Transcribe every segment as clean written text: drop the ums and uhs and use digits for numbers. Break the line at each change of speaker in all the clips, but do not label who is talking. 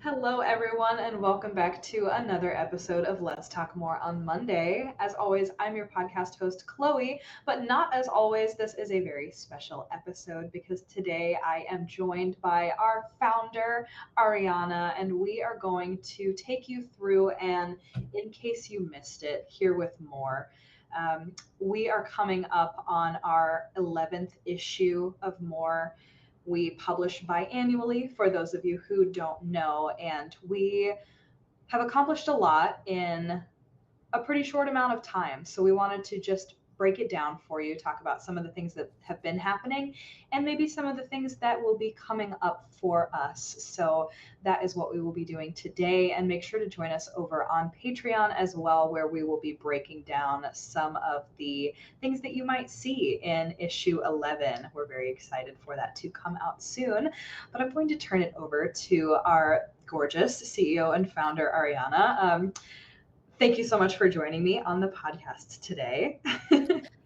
Hello, everyone, and welcome back to another episode of Let's Talk More on Monday. As always, I'm your podcast host, Chloe, but not as always, this is a very special episode because today I am joined by our founder, Ariana, and we are going to take you through and, in case you missed it, here with more. We are coming up on our 11th issue of More. We publish biannually for those of you who don't know, and we have accomplished a lot in a pretty short amount of time. So we wanted to just break it down for you, talk about some of the things that have been happening and maybe some of the things that will be coming up for us. So that is what we will be doing today. And make sure to join us over on Patreon as well, where we will be breaking down some of the things that you might see in issue 11. We're very excited for that to come out soon. But I'm going to turn it over to our gorgeous CEO and founder, Ariana. Thank you so much for joining me on the podcast today.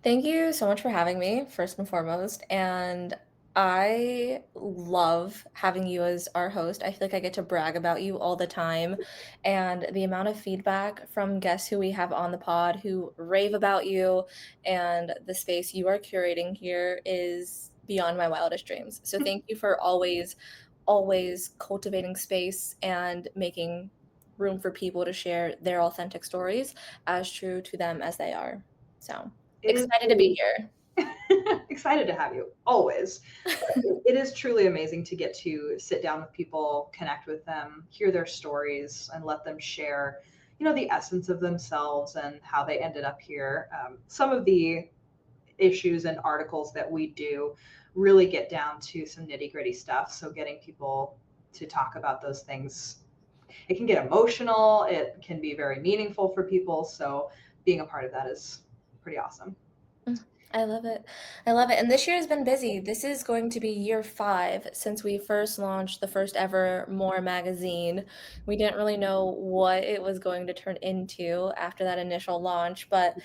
Thank you so much for having me, first and foremost. And I love having you as our host. I feel like I get to brag about you all the time. And the amount of feedback from guests who we have on the pod who rave about you and the space you are curating here is beyond my wildest dreams. So thank you for always cultivating space and making room for people to share their authentic stories as true to them as they are. So.
It is
Excited to be here.
excited to have you always. It is truly amazing to get to sit down with people, connect with them, hear their stories, and let them share, the essence of themselves and how they ended up here. Some of the issues and articles that we do really get down to some nitty gritty stuff. So getting people to talk about those things, it can get emotional. It can be very meaningful for people. So being a part of that is pretty awesome.
I love it. I love it. And this year has been busy. This is going to be year 5 since we first launched the first ever More magazine. We didn't really know what it was going to turn into after that initial launch, but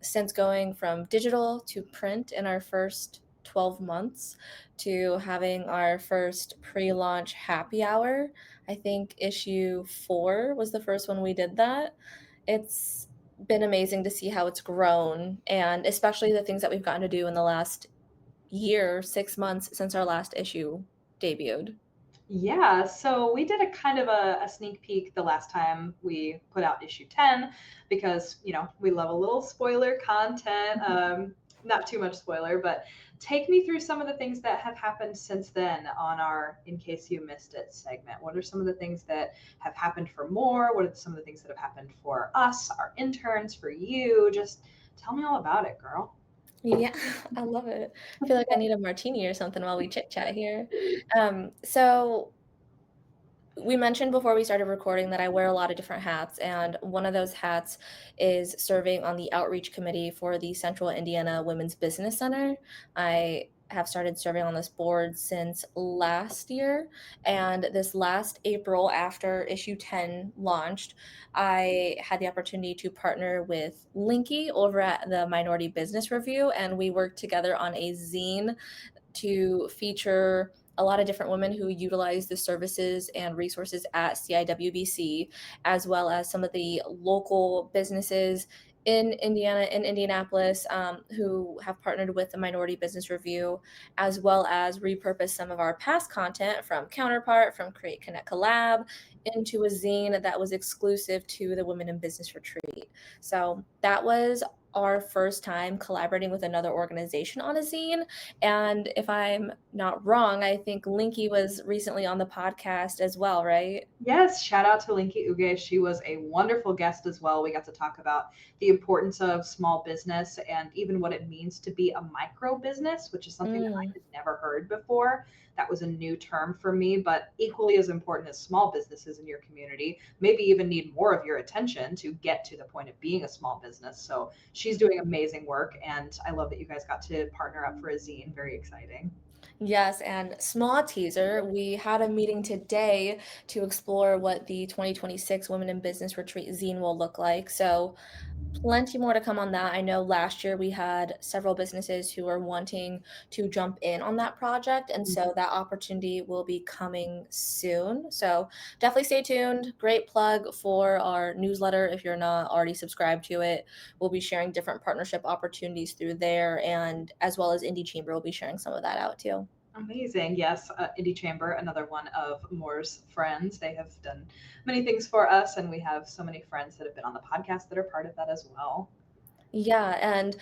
since going from digital to print in our first 12 months to having our first pre-launch happy hour, I think issue 4 was the first one we did that. It's been amazing to see how it's grown, and especially the things that we've gotten to do in the last year, 6 months since our last issue debuted.
Yeah, so we did a kind of a sneak peek the last time we put out issue 10 because, we love a little spoiler content. Not too much spoiler, but take me through some of the things that have happened since then on our In Case You Missed It segment. What are some of the things that have happened for More? What are some of the things that have happened for us, our interns, for you? Just tell me all about it, girl.
Yeah, I love it. I feel like I need a martini or something while we chit chat here. So we mentioned before we started recording that I wear a lot of different hats, and one of those hats is serving on the outreach committee for the Central Indiana Women's Business Center. I have started serving on this board since last year, and this last April, after issue 10 launched, I had the opportunity to partner with Linky over at the Minority Business Review, and we worked together on a zine to feature a lot of different women who utilize the services and resources at CIWBC, as well as some of the local businesses in Indiana, in Indianapolis, who have partnered with the Minority Business Review, as well as repurpose some of our past content from Counterpart, from Create Connect Collab, into a zine that was exclusive to the Women in Business Retreat. So that was our first time collaborating with another organization on a zine. And if I'm not wrong, I think Linky was recently on the podcast as well, right?
Yes, shout out to Linky Uge. She was a wonderful guest as well. We got to talk about the importance of small business and even what it means to be a micro business, which is something that I
Mm.
had never heard before. That was a new term for me, but equally as important as small businesses in your community, maybe even need more of your attention to get to the point of being a small business. So she's doing amazing work, and I love that you guys got to partner up for a zine. Very exciting.
Yes, and small teaser, we had a meeting today to explore what the 2026 Women in Business Retreat zine will look like. So plenty more to come on that. I know last year we had several businesses who are wanting to jump in on that project, and so that opportunity will be coming soon. So definitely stay tuned. Great plug for our newsletter if you're not already subscribed to it. We'll be sharing different partnership opportunities through there, and as well as Indie Chamber will be sharing some of that out too.
Amazing. Yes, Indie Chamber, another one of Moore's friends. They have done many things for us, and we have so many friends that have been on the podcast that are part of that as well.
Yeah, and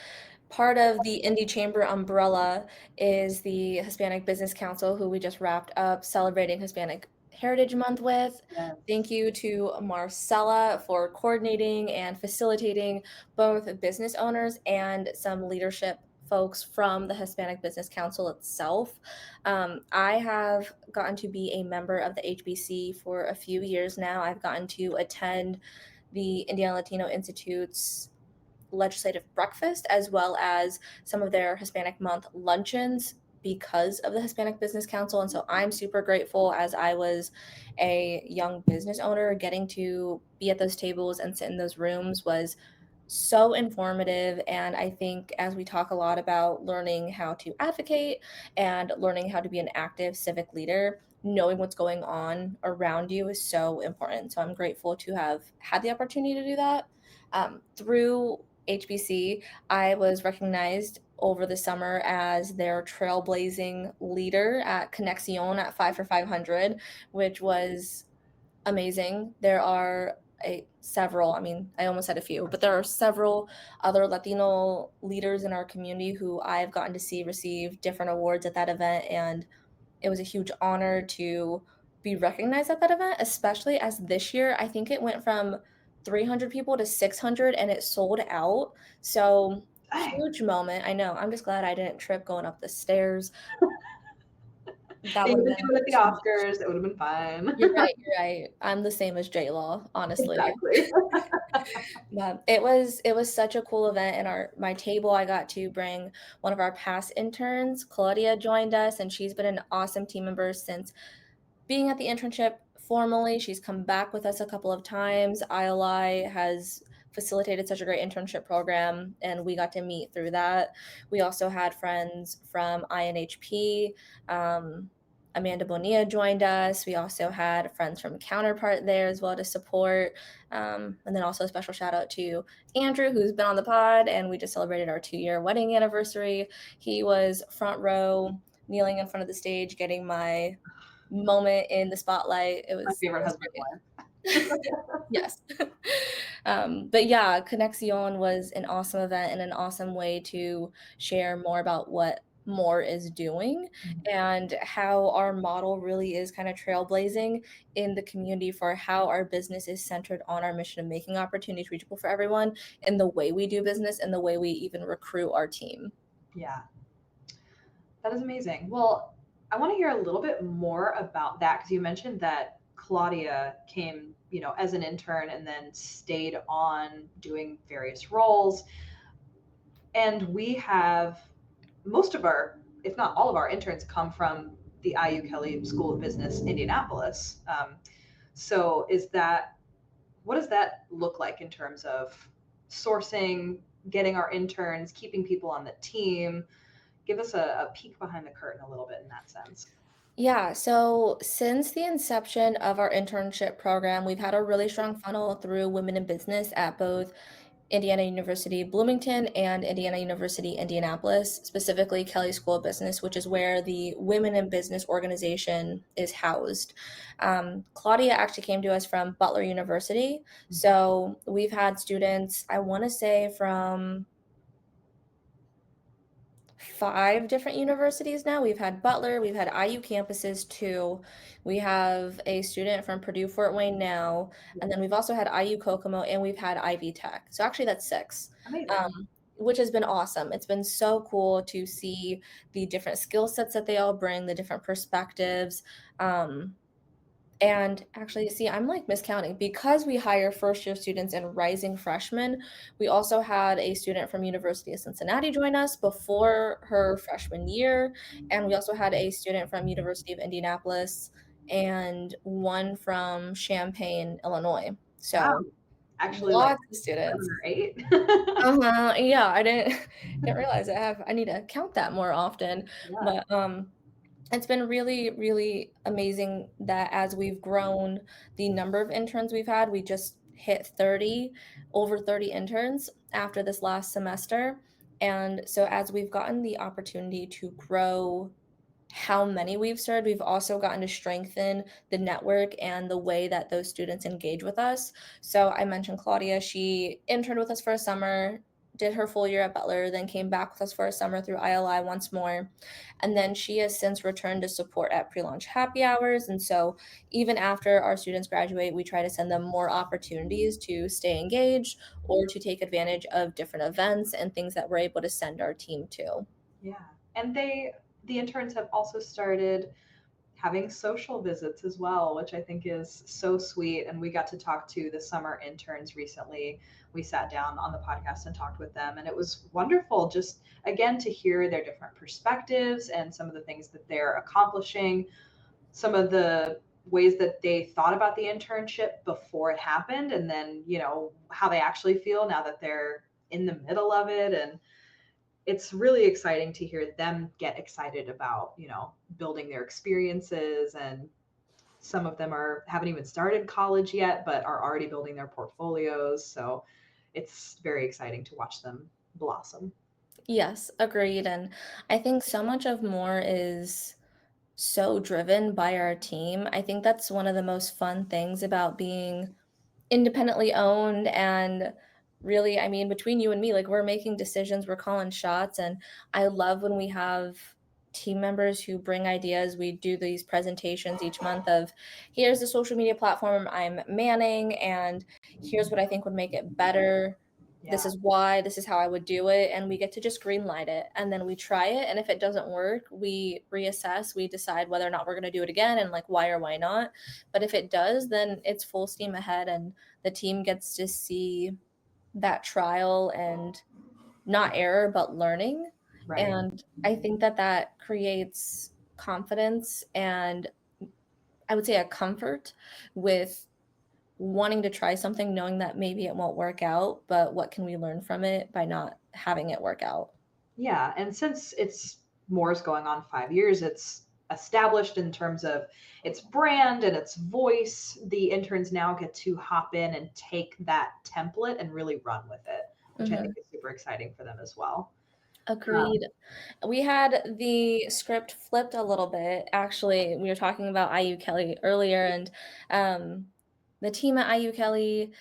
part of the Indie Chamber umbrella is the Hispanic Business Council, who we just wrapped up celebrating Hispanic Heritage Month with.
Yes.
Thank you to Marcella for coordinating and facilitating both business owners and some leadership folks from the Hispanic Business Council itself. I have gotten to be a member of the HBC for a few years now. I've gotten to attend the Indiana Latino Institute's legislative breakfast as well as some of their Hispanic Month luncheons because of the Hispanic Business Council. And so I'm super grateful as I was a young business owner. Getting to be at those tables and sit in those rooms was so informative. And I think as we talk a lot about learning how to advocate and learning how to be an active civic leader, knowing what's going on around you is so important. So I'm grateful to have had the opportunity to do that. Through HBC, I was recognized over the summer as their trailblazing leader at Conexion at 5 for 500, which was amazing. There are several, I mean, I almost said a few, but there are several other Latino leaders in our community who I've gotten to see receive different awards at that event. And it was a huge honor to be recognized at that event, especially as this year, I think it went from 300 people to 600 and it sold out. So,
Dang.
huge moment. I know. I'm just glad I didn't trip going up the stairs. That
They
would
could
have
do
been
it at the
too much.
Oscars. It would have been fine.
You're right, you're right. I'm the same as J Law, honestly.
Exactly.
But it was such a cool event. And our my table, I got to bring one of our past interns. Claudia joined us, and she's been an awesome team member since being at the internship formally. She's come back with us a couple of times. ILI has facilitated such a great internship program, and we got to meet through that. We also had friends from INHP. Amanda Bonilla joined us. We also had friends from Counterpart there as well to support. And then also a special shout out to Andrew, who's been on the pod, and we just celebrated our 2-year wedding anniversary. He was front row, kneeling in front of the stage, getting my moment in the spotlight. It
My
was,
favorite
it was
husband
great.
wife.
Yes. But yeah, Conexion was an awesome event and an awesome way to share more about what More is doing and how our model really is kind of trailblazing in the community for how our business is centered on our mission of making opportunities reachable for everyone in the way we do business and the way we even recruit our team.
Yeah, that is amazing. Well, I want to hear a little bit more about that because you mentioned that Claudia came, as an intern and then stayed on doing various roles. And we have most of our, if not all of our interns come from the IU Kelley School of Business, Indianapolis. So what does that look like in terms of sourcing, getting our interns, keeping people on the team? Give us a peek behind the curtain a little bit in that sense.
Yeah, so since the inception of our internship program, we've had a really strong funnel through Women in Business at both Indiana University Bloomington and Indiana University Indianapolis, specifically Kelley School of Business, which is where the Women in Business organization is housed. Claudia actually came to us from Butler University. So we've had students, I want to say, from 5 different universities now. We've had Butler, we've had IU campuses too. We have a student from Purdue Fort Wayne now, and then we've also had IU Kokomo and we've had Ivy Tech. So actually that's 6.
Amazing.
Which has been awesome. It's been so cool to see the different skill sets that they all bring, the different perspectives. Um, And actually, see, I'm like miscounting because we hire first year students and rising freshmen. We also had a student from University of Cincinnati join us before her freshman year, and we also had a student from University of Indianapolis and one from Champaign, Illinois.
Wow,
So
actually like
lots of
7
students.
or 8.
Uh-huh, yeah, I didn't realize I need to count that more often,
Yeah.
but, it's been really, really amazing that as we've grown the number of interns we've had, we just hit 30, over 30 interns after this last semester, and so as we've gotten the opportunity to grow how many we've served, we've also gotten to strengthen the network and the way that those students engage with us. So I mentioned Claudia, she interned with us for a summer, did her full year at Butler, then came back with us for a summer through ILI once more. And then she has since returned to support at pre-launch happy hours. And so even after our students graduate, we try to send them more opportunities to stay engaged or to take advantage of different events and things that we're able to send our team to.
Yeah. And the interns have also started having social visits as well, which I think is so sweet. And we got to talk to the summer interns recently. We sat down on the podcast and talked with them, and it was wonderful just again to hear their different perspectives and some of the things that they're accomplishing, some of the ways that they thought about the internship before it happened, and then, how they actually feel now that they're in the middle of it. And it's really exciting to hear them get excited about, building their experiences. And some of them haven't even started college yet, but are already building their portfolios. So it's very exciting to watch them blossom.
Yes, agreed. And I think so much of more is so driven by our team. I think that's one of the most fun things about being independently owned and really, I mean, between you and me, like we're making decisions, we're calling shots. And I love when we have team members who bring ideas. We do these presentations each month of here's the social media platform I'm manning, and here's what I think would make it better. This
Yeah.
is why, this is how I would do it. And we get to just green light it. And then we try it. And if it doesn't work, we reassess, we decide whether or not we're going to do it again and like why or why not. But if it does, then it's full steam ahead and the team gets to see that trial and not error, but learning.
Right.
And I think that that creates confidence and I would say a comfort with wanting to try something, knowing that maybe it won't work out, but what can we learn from it by not having it work out?
Yeah. And since it's Moore's going on 5 years, it's established in terms of its brand and its voice. The interns now get to hop in and take that template and really run with it, which I think
Mhm.
is super exciting for them as well.
Agreed. We had the script flipped a little bit. Actually, we were talking about IU Kelly earlier, and the team at IU Kelly,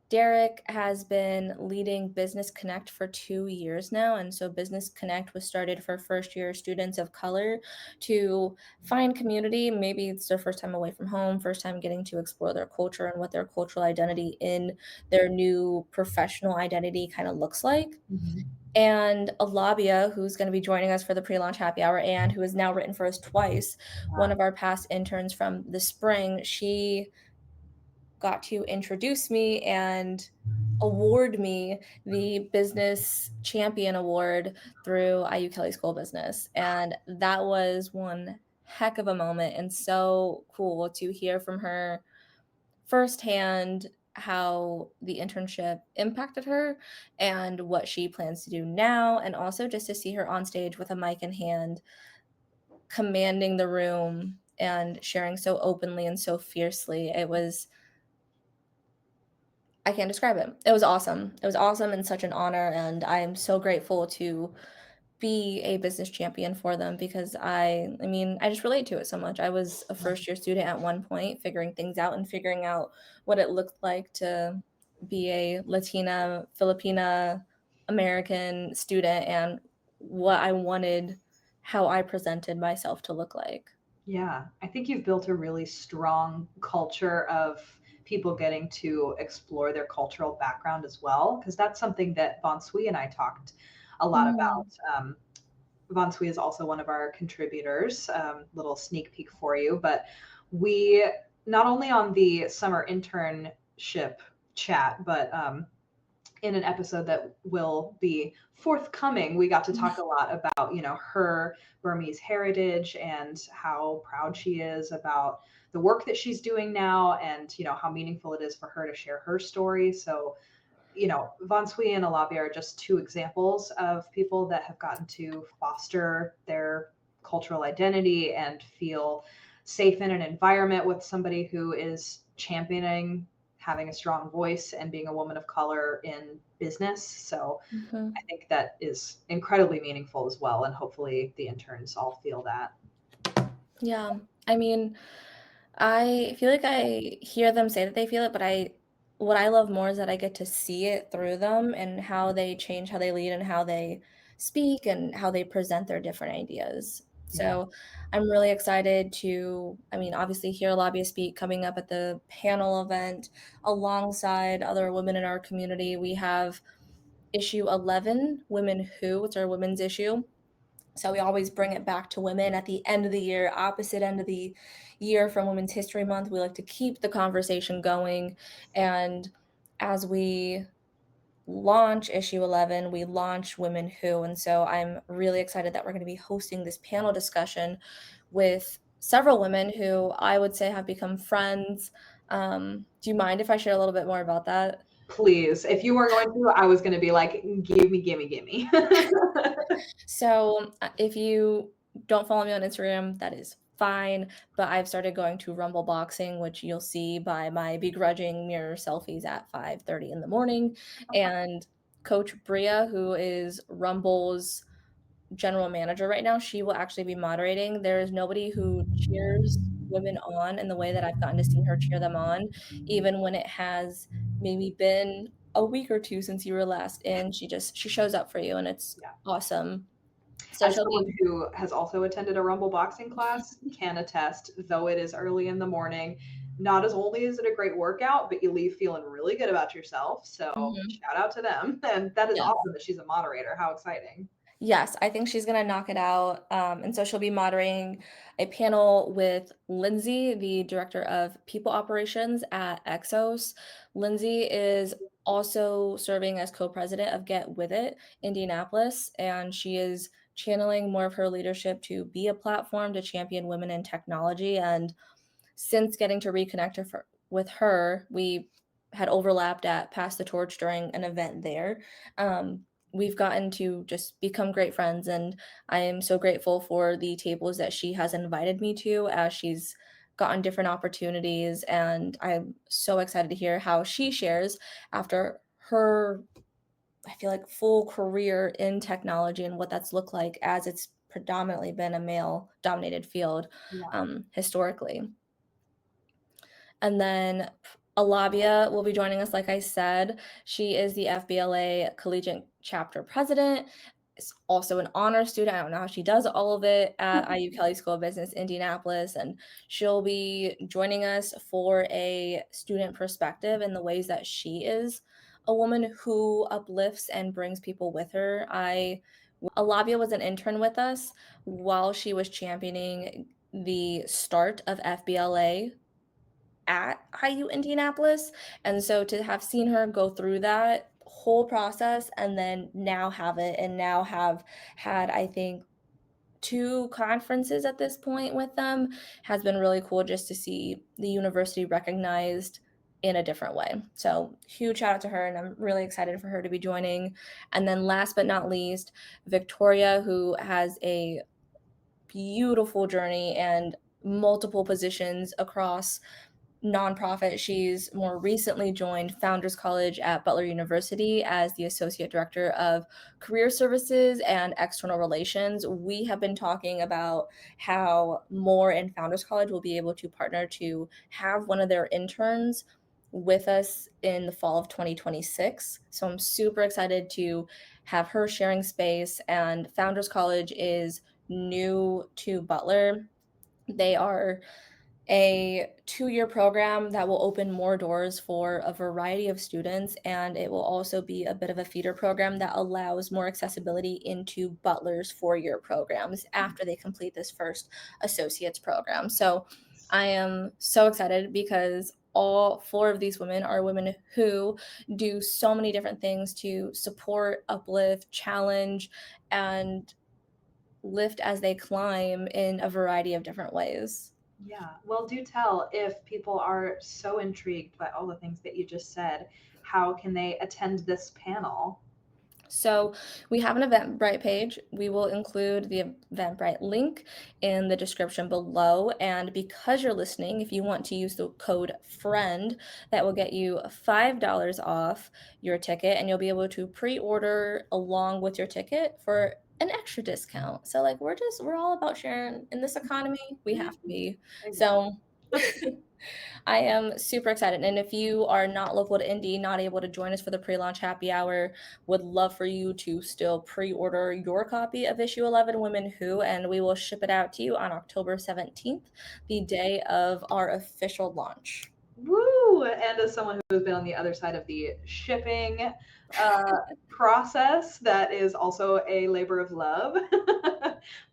Derek has been leading Business Connect for 2 years now. And so Business Connect was started for first year students of color to find community. Maybe it's their first time away from home, first time getting to explore their culture and what their cultural identity in their new professional identity kind of looks like.
Mhm.
And Alabia, who's going to be joining us for the pre-launch happy hour and who has now written for us twice, one
Yeah.
of our past interns from the spring, she got to introduce me and award me the Business Champion Award through IU Kelly School Business. And that was one heck of a moment and so cool to hear from her firsthand how the internship impacted her and what she plans to do now, and also just to see her on stage with a mic in hand, commanding the room and sharing so openly and so fiercely. It was, I can't describe it. It was awesome. It was awesome and such an honor. And I am so grateful to be a business champion for them because I mean, I just relate to it so much. I was a first year student at one point, figuring things out and figuring out what it looked like to be a Latina, Filipina, American student and what I wanted, how I presented myself to look like.
Yeah, I think you've built a really strong culture of people getting to explore their cultural background as well, because that's something that Bon Sui and I talked a lot about.
Mm.
Von Sui is also one of our contributors. Little sneak peek for you, but we not only on the summer internship chat, but in an episode that will be forthcoming, we got to talk a lot about, her Burmese heritage and how proud she is about the work that she's doing now, and, how meaningful it is for her to share her story. So, Vansui and Alabia are just two examples of people that have gotten to foster their cultural identity and feel safe in an environment with somebody who is championing having a strong voice and being a woman of color in business. So
Mhm.
I think that is incredibly meaningful as well. And hopefully the interns all feel that.
Yeah. I mean, I feel like I hear them say that they feel it, but what I love more is that I get to see it through them and how they change, how they lead, and how they speak and how they present their different ideas.
Yeah.
So I'm really excited to, I mean, obviously hear Labia speak coming up at the panel event alongside other women in our community. We have issue 11, Women Who, it's our women's issue. So we always bring it back to women at the end of the year, opposite end of the year from Women's History Month. We like to keep the conversation going. And as we launch issue 11, we launch Women Who. And so I'm really excited that we're going to be hosting this panel discussion with several women who I would say have become friends. Do you mind if I share a little bit more about that?
Please, if you were going to, I was going to be like, give me, give me, give me.
So if you don't follow me on Instagram, that is fine. But I've started going to Rumble Boxing, which you'll see by my begrudging mirror selfies at 5:30 in the morning. And Coach Bria, who is Rumble's general manager right now, she will actually be moderating. There is nobody who cheers women on in the way that I've gotten to see her cheer them on, even when it has maybe been a week or two since you were last in. She shows up for you, and it's
Yeah.
awesome. So
As
she'll
someone
be
who has also attended a Rumble boxing class, can attest, though it is early in the morning, not as only is it a great workout, but you leave feeling really good about yourself. So
Mhm.
shout out to them. And that is
Yeah.
awesome that she's a moderator. How exciting.
Yes, I think she's gonna knock it out, and so she'll be moderating a panel with Lindsay, the director of people operations at Exos. Lindsay is also serving as co-president of Get With It Indianapolis, and she is channeling more of her leadership to be a platform to champion women in technology. And since getting to reconnect with her, we had overlapped at Pass the Torch during an event there. We've gotten to just become great friends, and I am so grateful for the tables that she has invited me to as she's gotten different opportunities. And I'm so excited to hear how she shares after her, I feel like, full career in technology and what that's looked like as it's predominantly been a male dominated field
Yeah.
historically. And then Alabia will be joining us, like I said. She is the FBLA Collegiate Chapter President. Is also an honor student. I don't know how she does all of it at IU Kelley School of Business, Indianapolis. And she'll be joining us for a student perspective in the ways that she is a woman who uplifts and brings people with her. Alabia was an intern with us while she was championing the start of FBLA at IU Indianapolis. And so to have seen her go through that whole process and then now have it and now have had, I think, two conferences at this point with them has been really cool just to see the university recognized in a different way. So huge shout out to her, and I'm really excited for her to be joining. And then last but not least, Victoria, who has a beautiful journey and multiple positions across nonprofit. She's more recently joined Founders College at Butler University as the Associate Director of Career Services and External Relations. We have been talking about how Moore and Founders College will be able to partner to have one of their interns with us in the fall of 2026. So I'm super excited to have her sharing space. And Founders College is new to Butler. They are a 2-year program that will open more doors for a variety of students, and it will also be a bit of a feeder program that allows more accessibility into Butler's 4-year programs after they complete this first associate's program. So I am so excited because all 4 of these women are women who do so many different things to support, uplift, challenge, and lift as they climb in a variety of different ways.
Yeah. Well, do tell if people are so intrigued by all the things that you just said, how can they attend this panel?
So we have an Eventbrite page. We will include the Eventbrite link in the description below. And because you're listening, if you want to use the code FRIEND, that will get you $5 off your ticket, and you'll be able to pre-order along with your ticket for an extra discount. So like we're all about sharing in this economy. We have to be.
Exactly.
So I am super excited. And if you are not local to Indy, not able to join us for the pre-launch happy hour, would love for you to still pre-order your copy of issue 11 Women Who, and we will ship it out to you on October 17th, the day of our official launch.
Woo! And as someone who has been on the other side of the shipping process, that is also a labor of love.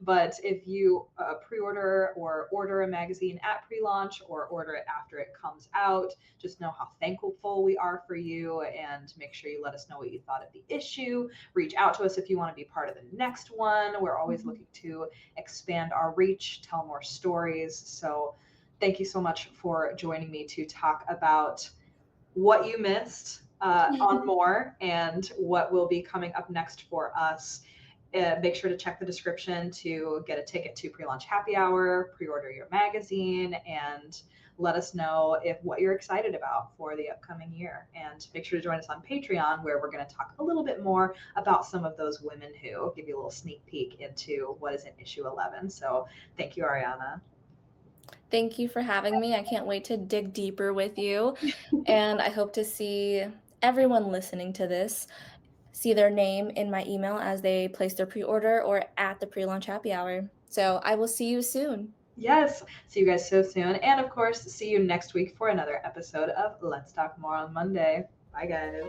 But if you pre-order or order a magazine at pre-launch or order it after it comes out, just know how thankful we are for you, and make sure you let us know what you thought of the issue. Reach out to us if you want to be part of the next one. We're always looking to expand our reach, tell more stories. So thank you so much for joining me to talk about what you missed on More and what will be coming up next for us. Make sure to check the description to get a ticket to pre-launch happy hour, pre-order your magazine, and let us know if what you're excited about for the upcoming year. And make sure to join us on Patreon, where we're going to talk a little bit more about some of those women who, give you a little sneak peek into what is in issue 11. So thank you, Ariana.
Thank you for having me. I can't wait to dig deeper with you. And I hope to see everyone listening to this see their name in my email as they place their pre-order or at the pre-launch happy hour. So I will see you soon.
Yes. See you guys so soon. And of course, see you next week for another episode of Let's Talk More on Monday. Bye, guys.